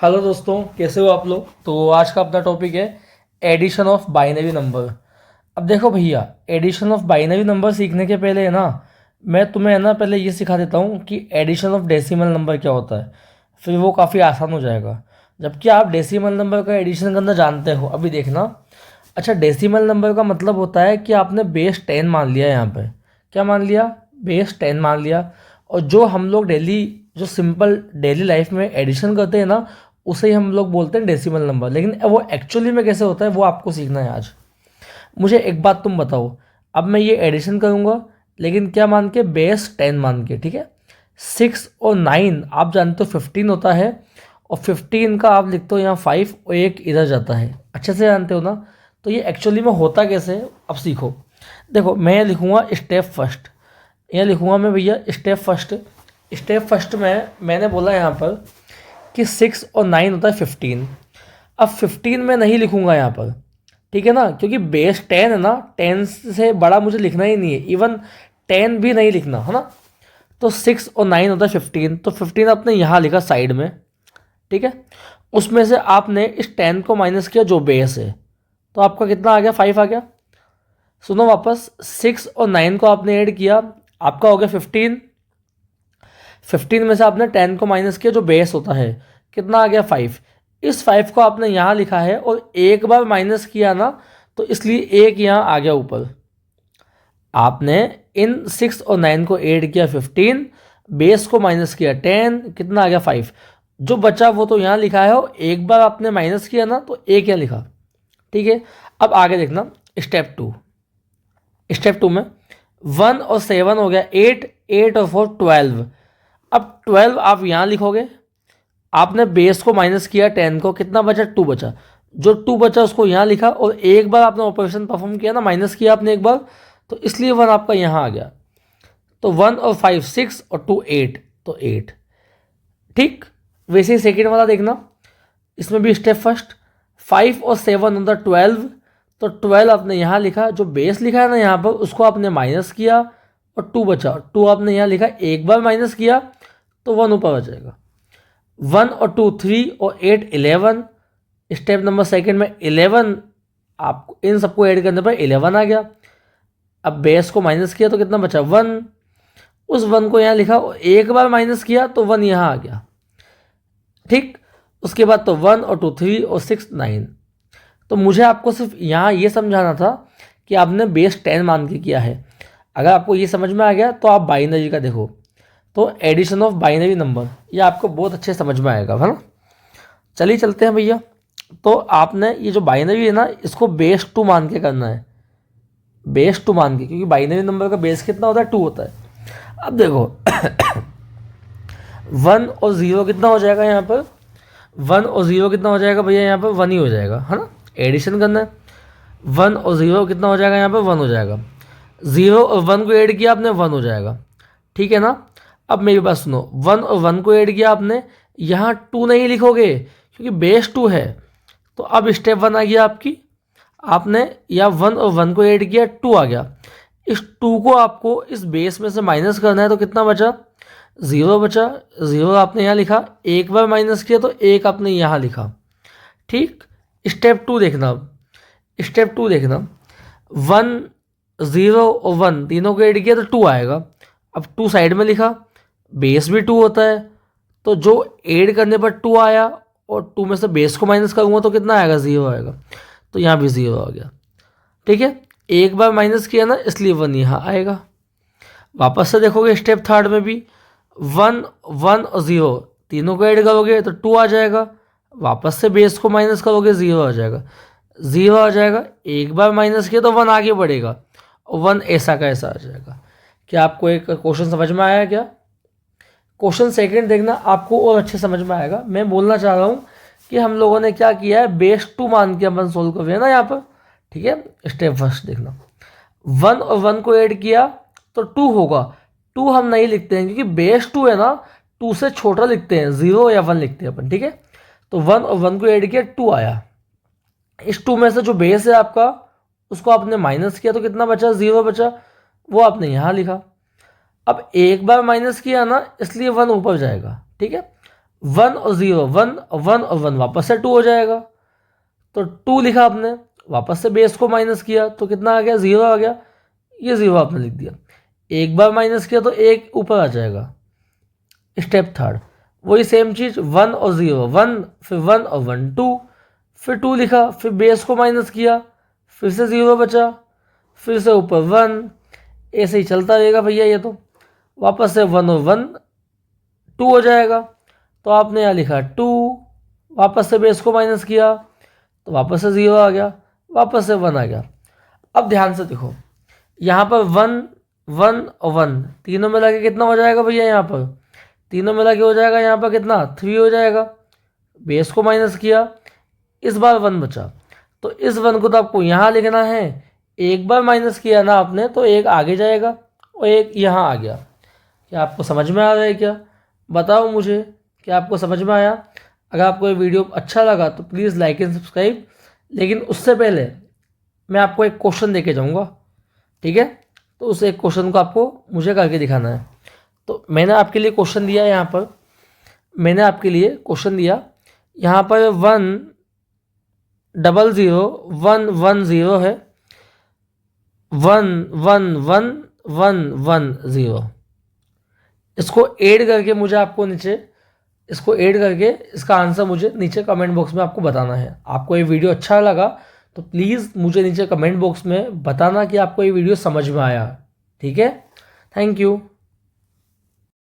Hello दोस्तों, कैसे हो आप लोग। तो आज का अपना टॉपिक है एडिशन ऑफ बाइनरी नंबर। अब देखो भैया, एडिशन ऑफ बाइनरी नंबर सीखने के पहले है ना, मैं तुम्हें है ना पहले ये सिखा देता हूँ कि एडिशन ऑफ डेसिमल नंबर क्या होता है। फिर वो काफ़ी आसान हो जाएगा। जबकि आप डेसिमल नंबर का एडिशन करना जानते हो, अभी देखना। अच्छा, डेसिमल नंबर का मतलब होता है कि आपने बेस 10 मान लिया यहाँ पे। क्या मान लिया? बेस 10 मान लिया। और जो हम लोग डेली, जो सिंपल डेली लाइफ में एडिशन करते हैं ना, उसे ही हम लोग बोलते हैं डेसिमल नंबर। लेकिन वो एक्चुअली में कैसे होता है वो आपको सीखना है आज। मुझे एक बात तुम बताओ, अब मैं ये एडिशन करूँगा लेकिन क्या मान के? बेस 10 मान के, ठीक है। 6 और 9 आप जानते हो 15 होता है, और 15 का आप लिखते हो यहाँ 5 और एक इधर जाता है। अच्छे से जानते हो ना। तो ये एक्चुअली में होता कैसे है, अब सीखो। देखो, मैं लिखूँगा स्टेप फर्स्ट। यहाँ लिखूँगा मैं भैया स्टेप फर्स्ट। स्टेप फर्स्ट में मैंने बोला यहाँ पर कि 6 और 9 होता है 15। अब 15 में नहीं लिखूंगा यहाँ पर, ठीक है ना, क्योंकि बेस 10 है ना, 10 से बड़ा मुझे लिखना ही नहीं है। इवन 10 भी नहीं लिखना है ना। तो 6 और 9 होता है 15, तो 15 आपने यहाँ लिखा साइड में, ठीक है। उसमें से आपने इस 10 को माइनस किया जो बेस है, तो आपका कितना आ गया? 5 आ गया। सुनो वापस, 6 और 9 को आपने ऐड किया, आपका हो गया 15। 15 में से आपने 10 को माइनस किया जो बेस होता है, कितना आ गया? 5। इस 5 को आपने यहाँ लिखा है और एक बार माइनस किया ना, तो इसलिए एक यहाँ आ गया ऊपर। आपने इन 6 और 9 को ऐड किया 15, बेस को माइनस किया 10, कितना आ गया? 5। जो बचा वो तो यहाँ लिखा है, और एक बार आपने माइनस किया ना तो एक यहाँ लिखा, ठीक है। अब आगे देखना, स्टेप 2। स्टेप 2 में 1 और 7 हो गया 8, 8 और 4 12। अब 12 आप यहाँ लिखोगे, आपने बेस को माइनस किया 10 को, कितना बचा? 2 बचा। जो 2 बचा उसको यहाँ लिखा, और एक बार आपने ऑपरेशन परफॉर्म किया ना, माइनस किया आपने एक बार, तो इसलिए 1 आपका यहाँ आ गया। तो 1 और 5 6 और 2 8, तो 8, ठीक। वैसे ही सेकेंड वाला देखना, इसमें भी स्टेप फर्स्ट। 5 और 7 होता 12, तो 12 आपने यहाँ लिखा, जो बेस लिखा है ना यहाँ पर उसको आपने माइनस किया, और 2 बचा, 2 आपने यहाँ लिखा, एक बार माइनस किया तो 1 ऊपर आ जाएगा। 1 और 2 3 और 8 11। स्टेप नंबर सेकंड में 11, आपको इन सबको ऐड करने पर 11 आ गया। अब बेस को माइनस किया तो कितना बचा? 1। उस 1 को यहाँ लिखा, और एक बार माइनस किया तो 1 यहाँ आ गया, ठीक। उसके बाद तो 1 और 2 3 और 6 9। तो मुझे आपको सिर्फ यहाँ ये समझाना था कि आपने बेस 10 मान के किया है। अगर आपको ये समझ में आ गया तो आप बाइनरी का देखो, तो एडिशन ऑफ बाइनरी नंबर ये आपको बहुत अच्छे समझ में आएगा, है ना। चलिए चलते हैं भैया। तो आपने ये जो बाइनरी है ना, इसको बेस 2 मान के करना है। बेस 2 मान के, क्योंकि बाइनरी नंबर का बेस कितना होता है? 2 होता है। अब देखो 1 और 0 कितना हो जाएगा यहाँ पर? 1 और 0 कितना हो जाएगा भैया? यहाँ पर 1 ही हो जाएगा, है ना। एडिशन करना है। 1 और 0 कितना हो जाएगा? यहाँ पर 1 हो जाएगा। 0 और 1 को ऐड किया आपने, 1 हो जाएगा, ठीक है ना। अब मेरी बात सुनो, 1 और 1 को ऐड किया आपने, यहाँ 2 नहीं लिखोगे क्योंकि बेस 2 है। तो अब स्टेप 1 आ गया आपकी, आपने यहाँ 1 और 1 को ऐड किया, 2 आ गया। इस 2 को आपको इस बेस में से माइनस करना है, तो कितना बचा? 0 बचा। 0 आपने यहाँ लिखा, एक बार माइनस किया तो एक आपने यहाँ लिखा, ठीक। स्टेप 2 देखना। अब स्टेप 2 देखना, 1 0 और 1 तीनों को ऐड किया तो 2 आएगा। अब 2 साइड में लिखा, बेस भी 2 होता है, तो जो ऐड करने पर 2 आया, और 2 में से बेस को माइनस करूँगा तो कितना आएगा? 0 आएगा। तो यहाँ भी 0 आ गया, ठीक है। एक बार माइनस किया ना, इसलिए 1 यहाँ आएगा। वापस से देखोगे स्टेप थर्ड में भी 1 1 और 0 तीनों को ऐड करोगे तो 2 आ जाएगा। वापस से बेस को माइनस करोगे, 0 आ जाएगा। 0 आ जाएगा, एक बार माइनस किया तो 1 आगे बढ़ेगा, और 1 ऐसा का ऐसा आ जाएगा। क्या आपको एक क्वेश्चन समझ में आया क्या? क्वेश्चन सेकंड देखना, आपको और अच्छे समझ में आएगा। मैं बोलना चाह रहा हूँ कि हम लोगों ने क्या किया है, बेस 2 मान के अपन सोल्व कर रहे हैं ना यहाँ पर, ठीक है। स्टेप फर्स्ट देखना, 1 और 1 को ऐड किया तो 2 होगा। 2 हम नहीं लिखते हैं क्योंकि बेस 2 है ना, 2 से छोटा लिखते हैं, 0 या 1 लिखते हैं अपन, ठीक है। तो 1 और 1 को ऐड किया, 2 आया। इस 2 में से जो बेस है आपका, उसको आपने माइनस किया तो कितना बचा? 0 बचा, वो आपने यहाँ लिखा। अब एक बार माइनस किया ना, इसलिए 1 ऊपर जाएगा, ठीक है। 1 और 0, 1 और 1 वापस से 2 हो जाएगा। तो 2 लिखा आपने, वापस से बेस को माइनस किया तो कितना आ गया, 0 आ गया। ये 0 आपने लिख दिया। एक बार माइनस किया तो 1 ऊपर आ जाएगा। स्टेप थर्ड, वही सेम चीज़, 1 और 0, 1 फिर 1 और 1 2, फिर 2 लिखा, फिर बेस को माइनस किया, फिर से 0 बचा, फिर से ऊपर 1, ऐसे ही चलता रहेगा भैया। ये तो वापस से 1 और 1 2 हो जाएगा। तो आपने यहाँ लिखा 2, वापस से बेस को माइनस किया तो वापस से 0 आ गया, वापस से 1 आ गया। अब ध्यान से देखो, यहाँ पर 1 1 और 1 तीनों मिला के कितना हो जाएगा भैया, यहाँ पर तीनों मिला के हो जाएगा यहाँ पर कितना, 3 हो जाएगा। बेस को माइनस किया, इस बार 1 बचा, तो इस 1 को तो आपको यहाँ लिखना है। एक बार माइनस किया ना आपने तो एक आगे जाएगा और एक यहाँ आ गया। क्या आपको समझ में आ रहा है क्या? बताओ मुझे, क्या आपको समझ में आया? अगर आपको ये वीडियो अच्छा लगा तो प्लीज़ लाइक एंड सब्सक्राइब। लेकिन उससे पहले मैं आपको एक क्वेश्चन देके जाऊँगा, ठीक है? तो उस एक क्वेश्चन को आपको मुझे करके दिखाना है। तो मैंने आपके लिए क्वेश्चन दिया, यहाँ पर मैंने आपके लिए क्वेश्चन दिया, यहाँ पर 1 0 0 1 1 0 है, 1 1 1 1 1 0। इसको ऐड करके मुझे आपको नीचे, इसको ऐड करके इसका आंसर मुझे नीचे कमेंट बॉक्स में आपको बताना है। आपको ये वीडियो अच्छा लगा तो प्लीज़ मुझे नीचे कमेंट बॉक्स में बताना कि आपको ये वीडियो समझ में आया, ठीक है? Thank you.